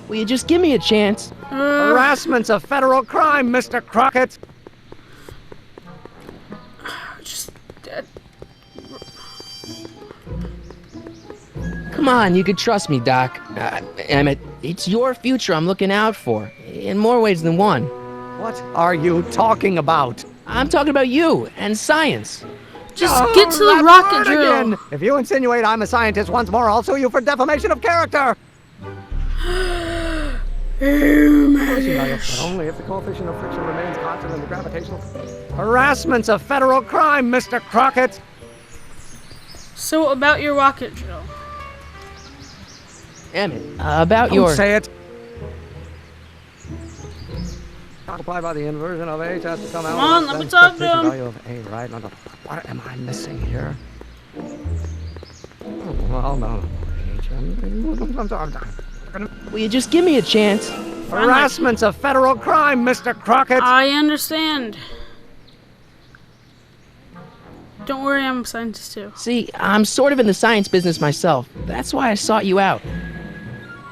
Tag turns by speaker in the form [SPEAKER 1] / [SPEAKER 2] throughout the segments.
[SPEAKER 1] Will you just give me a chance?
[SPEAKER 2] Harassment's a federal crime, Mr. Crockett.
[SPEAKER 3] Just...
[SPEAKER 1] Come on, you can trust me, Doc. Emmett, it's your future I'm looking out for, in more ways than one.
[SPEAKER 2] What are you talking about?
[SPEAKER 1] I'm talking about you and science.
[SPEAKER 3] Just get to the rocket drill.
[SPEAKER 2] Again. If you insinuate I'm a scientist once more, I'll sue you for defamation of character. But only if the coefficient of friction remains constant in the gravitational... Harassment's a federal crime, Mr. Crockett.
[SPEAKER 3] So about your rocket drill.
[SPEAKER 1] Emmett, about
[SPEAKER 2] Don't
[SPEAKER 1] your...
[SPEAKER 2] say it. Multiplied by the inversion of H has to come out.
[SPEAKER 3] Come on, let me talk to him.
[SPEAKER 2] Value of A, right? What am I missing here? Oh, well, no. I'm sorry.
[SPEAKER 1] Will you just give me a chance?
[SPEAKER 2] Harassment's a federal crime, Mr. Crockett.
[SPEAKER 3] I understand. Don't worry, I'm a scientist too.
[SPEAKER 1] See, I'm sort of in the science business myself. That's why I sought you out.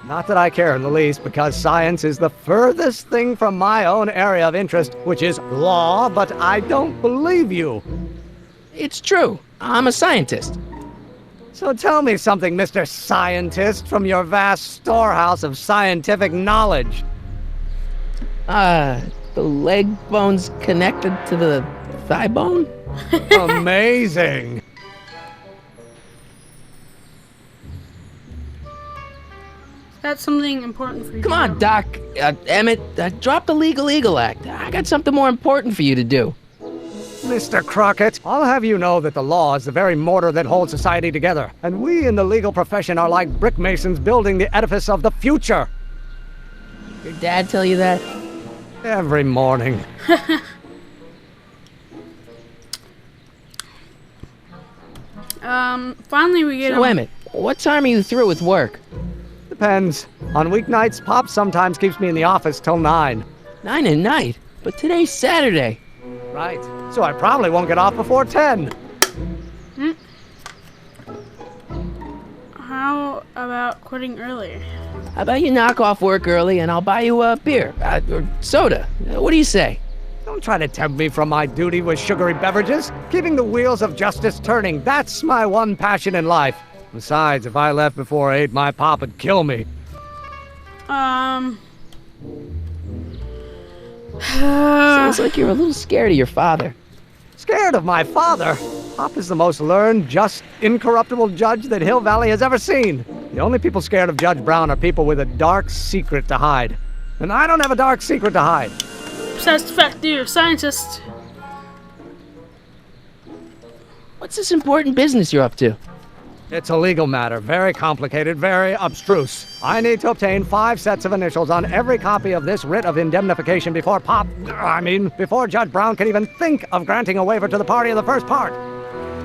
[SPEAKER 2] Not that I care in the least, because science is the furthest thing from my own area of interest, which is law, but I don't believe you.
[SPEAKER 1] It's true. I'm a scientist.
[SPEAKER 2] So tell me something, Mr. Scientist, from your vast storehouse of scientific knowledge.
[SPEAKER 1] The leg bone's connected to the thigh bone?
[SPEAKER 2] Amazing.
[SPEAKER 3] That's something important for you.
[SPEAKER 1] Come on, Doc. Emmett, drop the Legal Eagle Act. I got something more important for you to do.
[SPEAKER 2] Mr. Crockett, I'll have you know that the law is the very mortar that holds society together, and we in the legal profession are like brick masons building the edifice of the future.
[SPEAKER 1] Your dad tell you that?
[SPEAKER 2] Every morning.
[SPEAKER 3] Finally we get
[SPEAKER 1] So, Emmett, what time are you through with work?
[SPEAKER 2] Depends. On weeknights, Pop sometimes keeps me in the office till 9.
[SPEAKER 1] 9 at night? But today's Saturday.
[SPEAKER 2] Right. So I probably won't get off before 10.
[SPEAKER 3] How about quitting early?
[SPEAKER 1] How about you knock off work early and I'll buy you a beer, or soda. What do you say?
[SPEAKER 2] Don't try to tempt me from my duty with sugary beverages. Keeping the wheels of justice turning, that's my one passion in life. Besides, if I left before 8, my pop would kill me.
[SPEAKER 1] Sounds like you're a little scared of your father.
[SPEAKER 2] Scared of my father? Pop is the most learned, just, incorruptible judge that Hill Valley has ever seen. The only people scared of Judge Brown are people with a dark secret to hide. And I don't have a dark secret to hide.
[SPEAKER 3] Besides the fact that you're a scientist.
[SPEAKER 1] What's this important business you're up to?
[SPEAKER 2] It's a legal matter, very complicated, very abstruse. I need to obtain 5 sets of initials on every copy of this writ of indemnification before before Judge Brown can even think of granting a waiver to the party of the first part.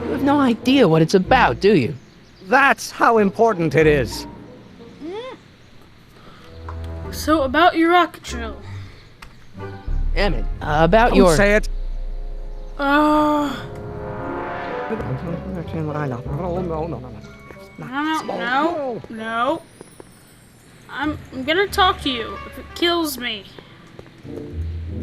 [SPEAKER 1] You have no idea what it's about, do you?
[SPEAKER 2] That's how important it is.
[SPEAKER 3] So about your rocket drill.
[SPEAKER 1] Emmett, about
[SPEAKER 2] Don't
[SPEAKER 1] your...
[SPEAKER 2] say it.
[SPEAKER 3] No. I'm gonna talk to you if it kills me.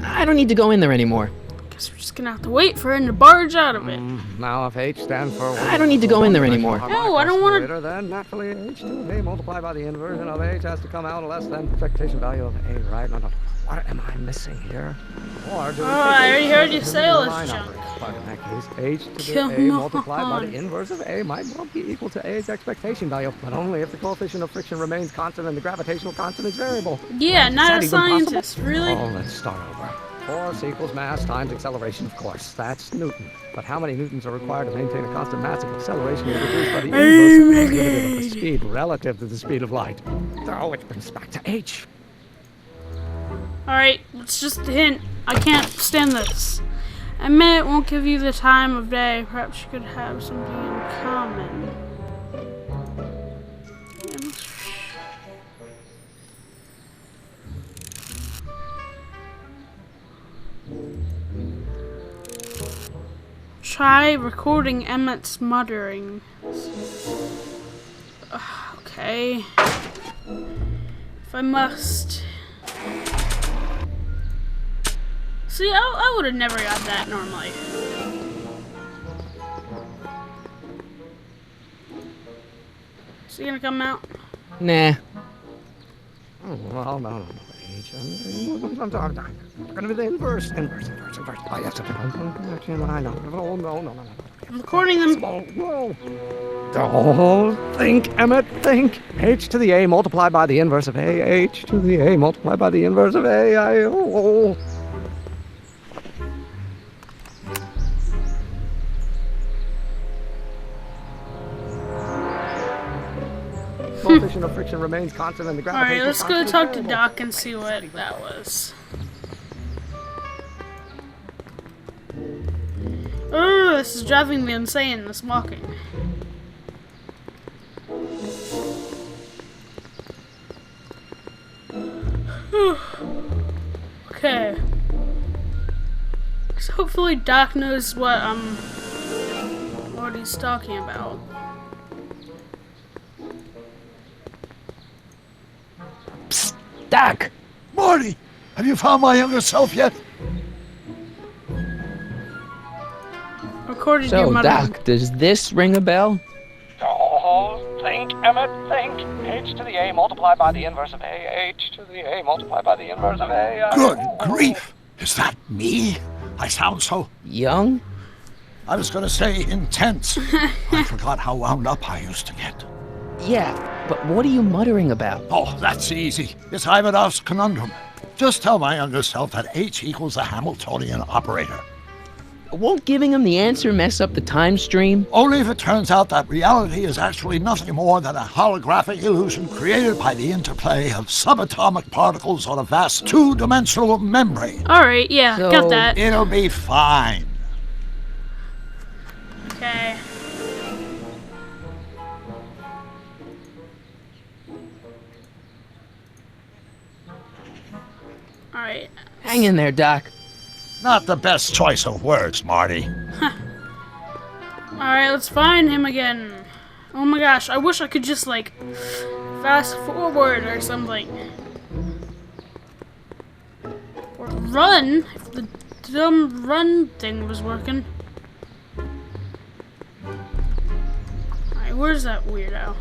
[SPEAKER 1] I don't need to go in there anymore.
[SPEAKER 3] Guess we're just gonna have to wait for him to barge out of it.
[SPEAKER 2] Now if H stands for...
[SPEAKER 1] I don't need to go in there anymore.
[SPEAKER 3] No, I don't want to.
[SPEAKER 2] Then naturally H2A multiplied by the inversion of H has to come out less than expectation value of A, right? What am I missing here? Or do we
[SPEAKER 3] I already heard you say all this junk.
[SPEAKER 2] But in that case, H to the
[SPEAKER 3] Come
[SPEAKER 2] A multiplied by
[SPEAKER 3] on.
[SPEAKER 2] the inverse of A might well be equal to A's expectation value, but only if the coefficient of friction remains constant and the gravitational constant is variable.
[SPEAKER 3] Yeah, not a
[SPEAKER 2] Is that even
[SPEAKER 3] scientist, really.
[SPEAKER 2] Oh, let's start over. Force equals mass times acceleration, of course. That's Newton. But how many newtons are required to maintain a constant mass if acceleration is reduced by the inverse of the speed relative to the speed of light? Oh, which brings us back to H.
[SPEAKER 3] Alright, it's just a hint. I can't stand this. A minute won't give you the time of day. Perhaps you could have something in common. Try recording Emmett's muttering. Okay. I must. See, I would have never got that normally. Is he gonna come out?
[SPEAKER 1] Nah.
[SPEAKER 2] Oh, well, no. H. I'm gonna be the inverse. Oh, yes. I know. Oh, no.
[SPEAKER 3] I'm recording them.
[SPEAKER 2] Whoa. Don't think, Emmett, think. H to the A multiplied by the inverse of A. H to the A multiplied by the inverse of A. Coefficient of friction remains constant in the gravitation.
[SPEAKER 3] Alright, let's go talk to Doc and see what that was. Oh, this is driving me insane, this walking. Okay. So hopefully Doc knows what he's talking about.
[SPEAKER 1] Psst, Doc!
[SPEAKER 4] Marty, have you found my younger self yet?
[SPEAKER 3] Recorded you
[SPEAKER 1] So,
[SPEAKER 3] muttering.
[SPEAKER 1] Doc, does this ring a bell?
[SPEAKER 2] Oh, think, Emmett, think. H to the A multiplied by the inverse of A. H to the A multiplied by the inverse of A.
[SPEAKER 4] Good grief! Is that me? I sound so...
[SPEAKER 1] Young?
[SPEAKER 4] I was gonna say intense. I forgot how wound up I used to get.
[SPEAKER 1] Yeah, but what are you muttering about?
[SPEAKER 4] Oh, that's easy. It's Ivanov's conundrum. Just tell my younger self that H equals a Hamiltonian operator.
[SPEAKER 1] Won't giving him the answer mess up the time stream?
[SPEAKER 4] Only if it turns out that reality is actually nothing more than a holographic illusion created by the interplay of subatomic particles on a vast two-dimensional membrane.
[SPEAKER 3] Alright, yeah,
[SPEAKER 1] So-
[SPEAKER 3] got that.
[SPEAKER 4] It'll be fine.
[SPEAKER 3] Okay. Alright.
[SPEAKER 1] Hang in there, Doc.
[SPEAKER 4] Not the best choice of words, Marty.
[SPEAKER 3] Alright, let's find him again. Oh my gosh, I wish I could just, like, fast forward or something. Or run, if the dumb run thing was working. Alright, where's that weirdo?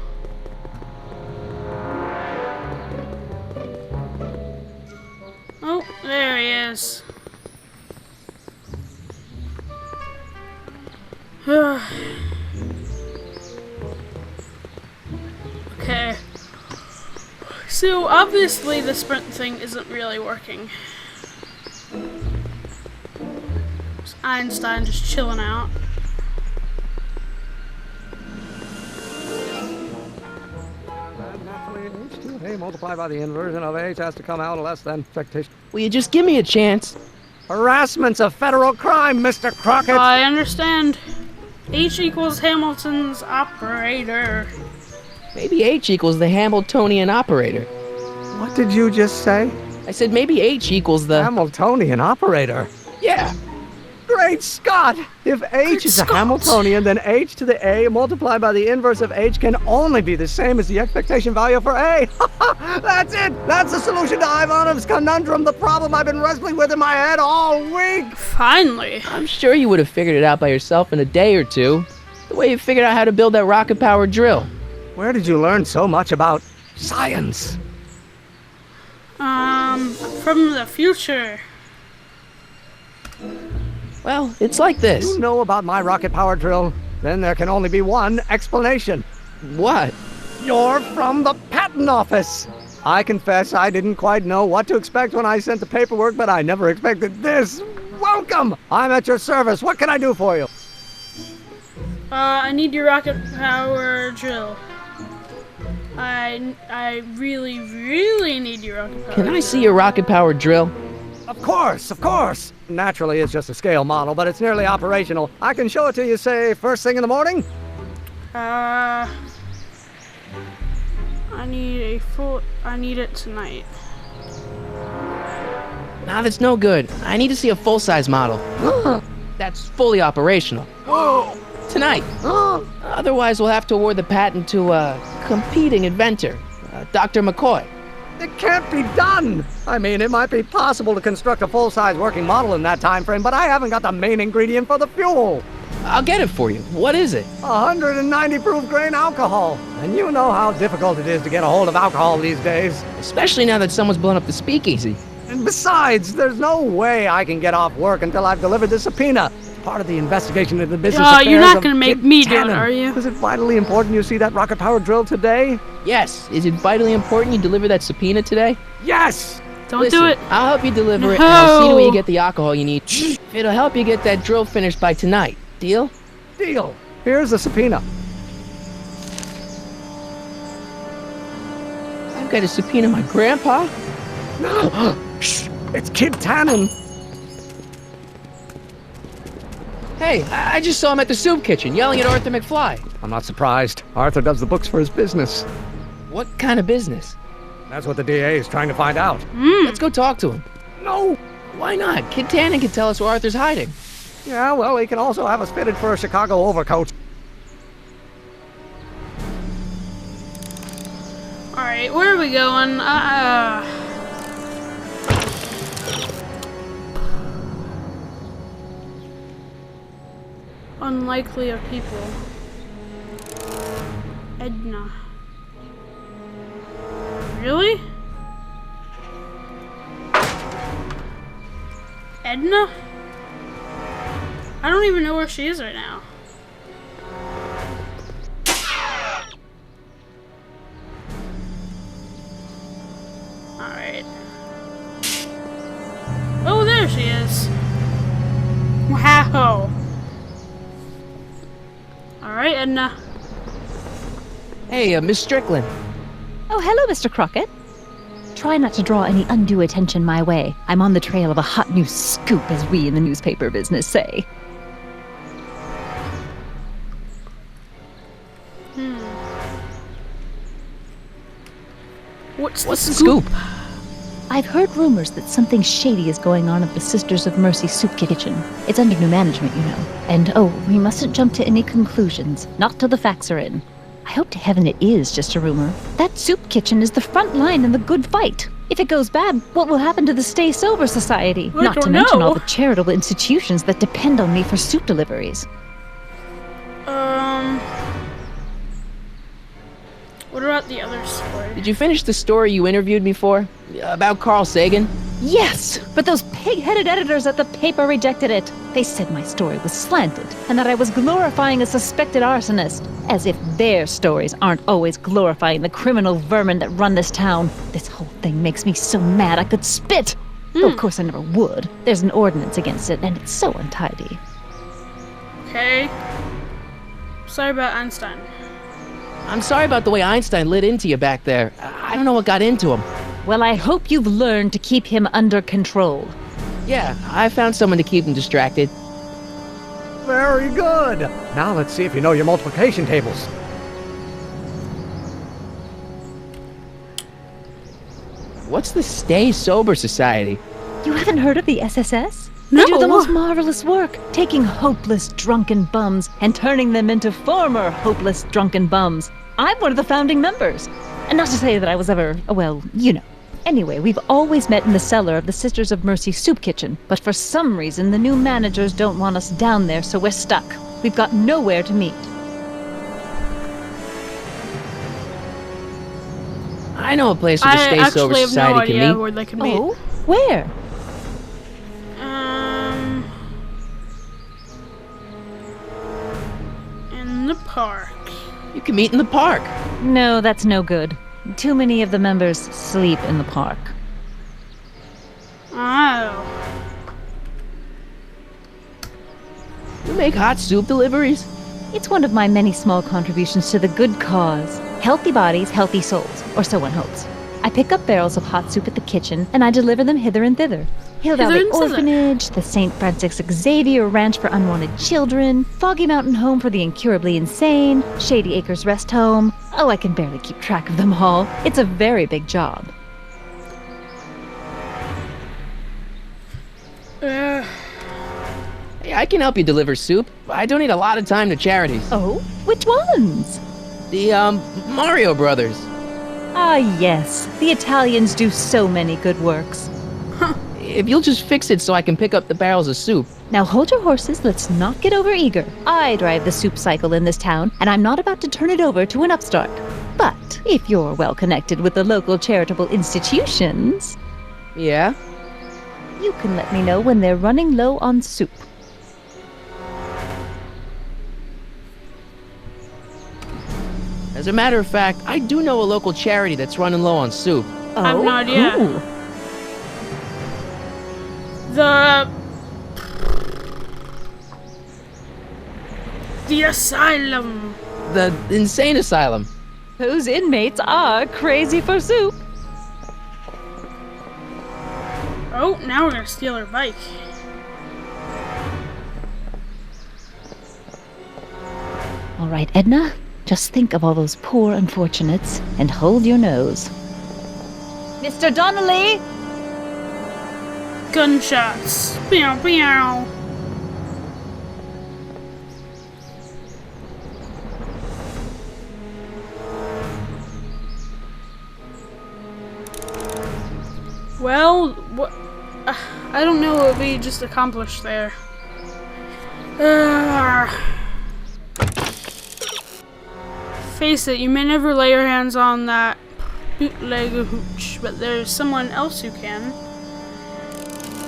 [SPEAKER 3] Oh, there he is. Okay. So obviously the sprint thing isn't really working. It's Einstein just chilling out.
[SPEAKER 2] Naturally, H to the A multiplied by the inversion of H has to come out less than expectation.
[SPEAKER 1] Will you just give me a chance?
[SPEAKER 2] Harassment's a federal crime, Mr. Crockett.
[SPEAKER 3] I understand. H equals Hamilton's operator.
[SPEAKER 1] Maybe H equals the Hamiltonian operator.
[SPEAKER 2] What did you just say?
[SPEAKER 1] I said maybe H equals the...
[SPEAKER 2] Hamiltonian operator.
[SPEAKER 1] Yeah.
[SPEAKER 2] Great Scott! If H is a
[SPEAKER 3] Scott.
[SPEAKER 2] Hamiltonian, then H to the A multiplied by the inverse of H can only be the same as the expectation value for A. That's it! That's the solution to Ivanov's conundrum, the problem I've been wrestling with in my head all week!
[SPEAKER 3] Finally.
[SPEAKER 1] I'm sure you would have figured it out by yourself in a day or two. The way you figured out how to build that rocket-powered drill.
[SPEAKER 2] Where did you learn so much about science?
[SPEAKER 3] From the future.
[SPEAKER 1] Well, it's like this.
[SPEAKER 2] You know about my rocket power drill? Then there can only be one explanation.
[SPEAKER 1] What?
[SPEAKER 2] You're from the patent office. I confess I didn't quite know what to expect when I sent the paperwork, but I never expected this. Welcome! I'm at your service. What can I do for you?
[SPEAKER 3] I need your rocket power drill. I really, really need your rocket power
[SPEAKER 1] Can I
[SPEAKER 3] drill.
[SPEAKER 1] see your rocket-powered drill?
[SPEAKER 2] Of course, of course. Naturally, it's just a scale model, but it's nearly operational. I can show it to you, say, first thing in the morning.
[SPEAKER 3] I need it tonight.
[SPEAKER 1] Nah, that's no good. I need to see a full-size model. That's fully operational. Tonight. Otherwise, we'll have to award the patent to a competing inventor, Dr. McCoy.
[SPEAKER 2] It can't be done! I mean, it might be possible to construct a full-size working model in that time frame, but I haven't got the main ingredient for the fuel.
[SPEAKER 1] I'll get it for you. What is it?
[SPEAKER 2] 190 proof grain alcohol. And you know how difficult it is to get a hold of alcohol these days.
[SPEAKER 1] Especially now that someone's blown up the speakeasy.
[SPEAKER 2] And besides, there's no way I can get off work until I've delivered this subpoena. Part of the investigation into the business affairs
[SPEAKER 3] you're not
[SPEAKER 2] of
[SPEAKER 3] gonna make
[SPEAKER 2] Kid
[SPEAKER 3] me do it,
[SPEAKER 2] Tannen.
[SPEAKER 3] are you?
[SPEAKER 2] Is it vitally important you see that rocket-powered drill today?
[SPEAKER 1] Yes. Is it vitally important you deliver that subpoena today?
[SPEAKER 2] Yes!
[SPEAKER 3] Don't
[SPEAKER 1] Listen,
[SPEAKER 3] do it.
[SPEAKER 1] I'll help you deliver it, and I'll see to it
[SPEAKER 3] No.
[SPEAKER 1] you get the alcohol you need. It'll help you get that drill finished by tonight. Deal?
[SPEAKER 2] Deal. Here's the subpoena.
[SPEAKER 1] I've got to subpoena my grandpa?
[SPEAKER 2] Shh! It's Kid Tannen.
[SPEAKER 1] Hey, I just saw him at the soup kitchen yelling at Arthur McFly.
[SPEAKER 2] I'm not surprised. Arthur does the books for his business.
[SPEAKER 1] What kind of business?
[SPEAKER 2] That's what the DA is trying to find out.
[SPEAKER 1] Let's go talk to him.
[SPEAKER 2] No!
[SPEAKER 1] Why not? Kid Tannen can tell us where Arthur's hiding.
[SPEAKER 2] Yeah, well, he can also have us fitted for a Chicago overcoat.
[SPEAKER 3] Alright, where are we going? Unlikely of people. Edna. Really? Edna? I don't even know where she is right now. Alright. Oh, there she is. Wow. Alright, Edna.
[SPEAKER 1] Hey, Miss Strickland.
[SPEAKER 5] Oh, hello, Mr. Crockett. Try not to draw any undue attention my way. I'm on the trail of a hot new scoop, as we in the newspaper business say.
[SPEAKER 3] What's
[SPEAKER 1] What's the scoop?
[SPEAKER 5] I've heard rumors that something shady is going on at the Sisters of Mercy Soup Kitchen. It's under new management, you know. And oh, we mustn't jump to any conclusions, not till the facts are in. I hope to heaven it is just a rumor. That soup kitchen is the front line in the good fight. If it goes bad, what will happen to the Stay Sober Society?
[SPEAKER 3] I
[SPEAKER 5] Not to
[SPEAKER 3] don't
[SPEAKER 5] mention
[SPEAKER 3] know.
[SPEAKER 5] all the charitable institutions that depend on me for soup deliveries.
[SPEAKER 3] What about the other story?
[SPEAKER 1] Did you finish the story you interviewed me for? About Carl Sagan?
[SPEAKER 5] Yes, but those pig-headed editors at the paper rejected it. They said my story was slanted, and that I was glorifying a suspected arsonist. As if their stories aren't always glorifying the criminal vermin that run this town. This whole thing makes me so mad I could spit. Though of course I never would. There's an ordinance against it, and it's so untidy.
[SPEAKER 3] Okay. Sorry about Einstein.
[SPEAKER 1] I'm sorry about the way Einstein lit into you back there. I don't know what got into him.
[SPEAKER 5] Well, I hope you've learned to keep him under control.
[SPEAKER 1] Yeah, I found someone to keep him distracted.
[SPEAKER 2] Very good. Now let's see if you know your multiplication tables.
[SPEAKER 1] What's the Stay Sober Society?
[SPEAKER 5] You haven't heard of the SSS?
[SPEAKER 3] No.
[SPEAKER 5] They do the most marvelous work, taking hopeless drunken bums and turning them into former hopeless drunken bums. I'm one of the founding members. And not to say that I was ever, well, you know. Anyway, we've always met in the cellar of the Sisters of Mercy Soup Kitchen, but for some reason the new managers don't want us down there, so we're stuck. We've got nowhere to meet.
[SPEAKER 1] I know a place where the
[SPEAKER 3] I
[SPEAKER 1] Stay Sober
[SPEAKER 3] actually have no
[SPEAKER 1] Society
[SPEAKER 3] idea
[SPEAKER 1] can meet.
[SPEAKER 3] where they can meet.
[SPEAKER 5] Oh, where?
[SPEAKER 3] In the park.
[SPEAKER 1] You can meet in the park.
[SPEAKER 5] No, that's no good. Too many of the members sleep in the park.
[SPEAKER 3] Oh.
[SPEAKER 1] You make hot soup deliveries?
[SPEAKER 5] It's one of my many small contributions to the good cause. Healthy bodies, healthy souls, or so one hopes. I pick up barrels of hot soup at the kitchen, and I deliver them hither and thither.
[SPEAKER 3] Hither
[SPEAKER 5] Valley
[SPEAKER 3] and thither.
[SPEAKER 5] Orphanage, the St. Francis Xavier Ranch for Unwanted Children, Foggy Mountain Home for the Incurably Insane, Shady Acres Rest Home. Oh, I can barely keep track of them all. It's a very big job.
[SPEAKER 1] Hey, I can help you deliver soup. I donate a lot of time to charities.
[SPEAKER 5] Oh? Which ones?
[SPEAKER 1] The, Mario Brothers.
[SPEAKER 5] Ah, yes. The Italians do so many good works.
[SPEAKER 1] If you'll just fix it so I can pick up the barrels of soup.
[SPEAKER 5] Now hold your horses, let's not get overeager. I drive the soup cycle in this town, and I'm not about to turn it over to an upstart. But if you're well connected with the local charitable institutions,
[SPEAKER 1] Yeah?
[SPEAKER 5] you can let me know when they're running low on soup.
[SPEAKER 1] As a matter of fact, I do know a local charity that's running low on soup.
[SPEAKER 3] I have no idea.
[SPEAKER 5] Who?
[SPEAKER 3] The asylum.
[SPEAKER 1] The insane asylum.
[SPEAKER 5] Those inmates are crazy for soup.
[SPEAKER 3] Oh, now we're gonna steal her bike.
[SPEAKER 5] All right, Edna, just think of all those poor unfortunates and hold your nose. Mr. Donnelly!
[SPEAKER 3] Gunshots. Meow, meow. Well, what? I don't know what we just accomplished there. Face it, you may never lay your hands on that bootleg hooch, but there's someone else who can.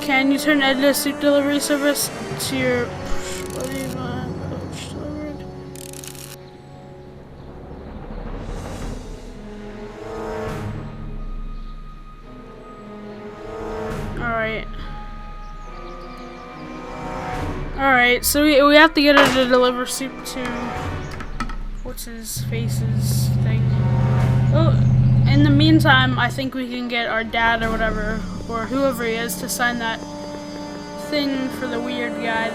[SPEAKER 3] Can you turn Edna's soup delivery service to your hooch delivered? Alright, so we have to get her to deliver soup to what's his face's thing. Oh, in the meantime, I think we can get our dad or whatever, or whoever he is, to sign that thing for the weird guy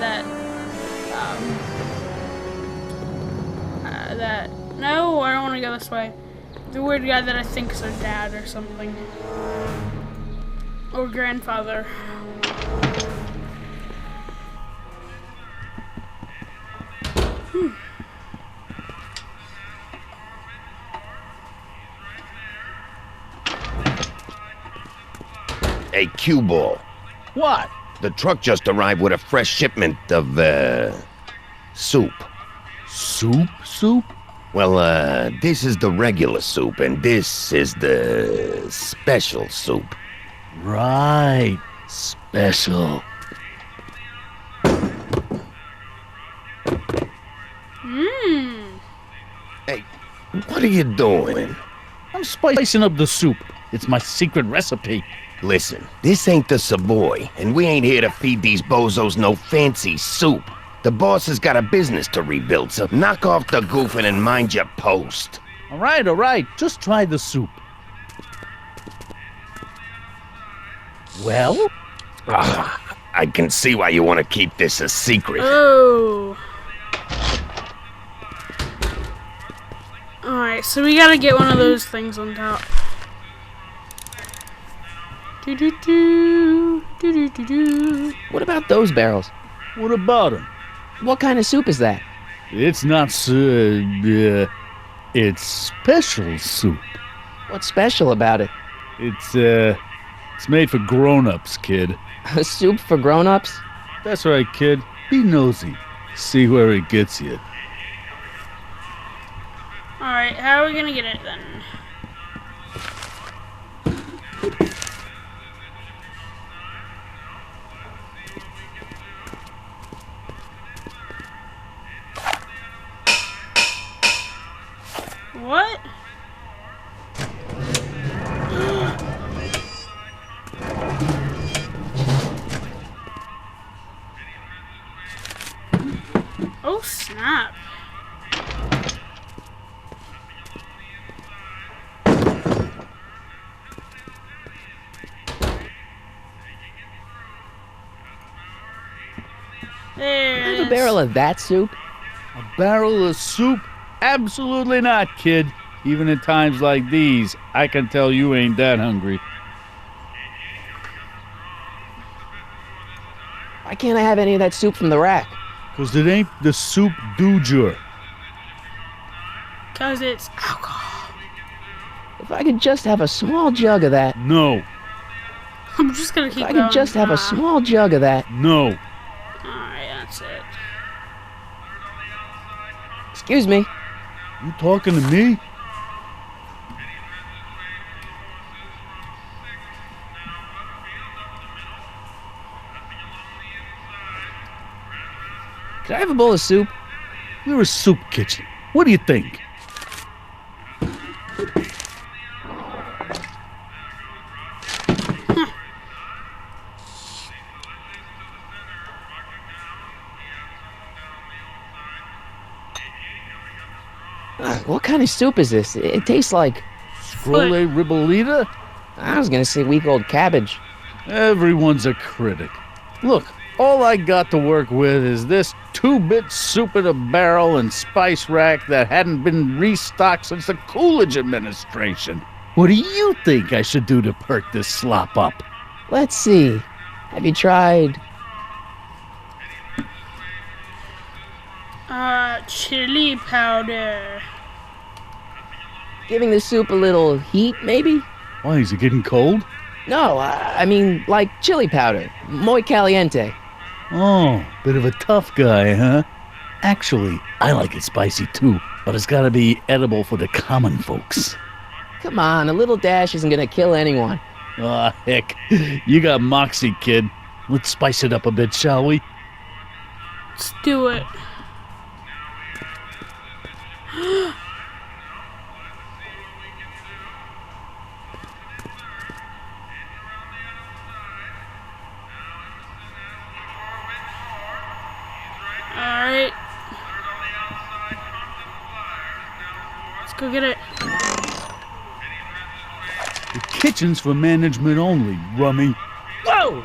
[SPEAKER 3] no, I don't want to go this way. The weird guy that I think is our dad or something. Or grandfather.
[SPEAKER 6] Hey, cue ball.
[SPEAKER 2] What?
[SPEAKER 6] The truck just arrived with a fresh shipment of, soup.
[SPEAKER 2] Soup?
[SPEAKER 6] Well, this is the regular soup, and this is the special soup.
[SPEAKER 2] Right. Special.
[SPEAKER 6] Hey, what are you doing?
[SPEAKER 2] I'm spicing up the soup. It's my secret recipe.
[SPEAKER 6] Listen, this ain't the Savoy, and we ain't here to feed these bozos no fancy soup. The boss has got a business to rebuild, so knock off the goofing and mind your post.
[SPEAKER 2] All right. Just try the soup. Well?
[SPEAKER 6] I can see why you want to keep this a secret.
[SPEAKER 3] Oh. Alright, so we gotta get one of those things on top. Do-do-do.
[SPEAKER 1] What about those barrels?
[SPEAKER 2] What about him?
[SPEAKER 1] What kind of soup is that?
[SPEAKER 2] It's not it's special soup.
[SPEAKER 1] What's special about it?
[SPEAKER 2] It's made for grown-ups, kid.
[SPEAKER 1] A soup for grown-ups?
[SPEAKER 2] That's right, kid. Be nosy. See where it gets you.
[SPEAKER 3] Alright, how are we gonna get it then? What? Oh snap. There it
[SPEAKER 1] Have a
[SPEAKER 3] is.
[SPEAKER 1] barrel of that soup?
[SPEAKER 2] A barrel of soup? Absolutely not, kid. Even in times like these, I can tell you ain't that hungry.
[SPEAKER 1] Why can't I have any of that soup from the rack?
[SPEAKER 2] 'Cause it ain't the soup doujur.
[SPEAKER 3] 'Cause it's alcohol.
[SPEAKER 1] If If I could just have a small jug of that.
[SPEAKER 7] No.
[SPEAKER 3] I'm just gonna keep
[SPEAKER 1] If I
[SPEAKER 3] going.
[SPEAKER 1] could just have a small jug of that.
[SPEAKER 7] No.
[SPEAKER 3] Alright, that's it.
[SPEAKER 1] Excuse me.
[SPEAKER 7] You talking to me?
[SPEAKER 1] Could I have a bowl of soup?
[SPEAKER 7] We're a soup kitchen. What do you think?
[SPEAKER 1] What kind of soup is this? It tastes like...
[SPEAKER 7] Scrolle ribolita?
[SPEAKER 1] I was gonna say week-old cabbage.
[SPEAKER 7] Everyone's a critic. Look, all I got to work with is this 2-bit soup in a barrel and spice rack that hadn't been restocked since the Coolidge administration. What do you think I should do to perk this slop up?
[SPEAKER 1] Let's see. Have you tried...
[SPEAKER 3] Chili powder.
[SPEAKER 1] giving the soup a little heat, maybe?
[SPEAKER 7] Why, is it getting cold?
[SPEAKER 1] No, I mean, like chili powder. Muy caliente.
[SPEAKER 7] Oh, bit of a tough guy, huh? Actually, I like it spicy too, but it's gotta be edible for the common folks.
[SPEAKER 1] Come on, a little dash isn't gonna kill anyone.
[SPEAKER 7] Aw, heck. You got moxie, kid. Let's spice it up a bit, shall we?
[SPEAKER 3] Let's do it. Alright. Let's go get it.
[SPEAKER 7] The kitchen's for management only, rummy.
[SPEAKER 1] Whoa!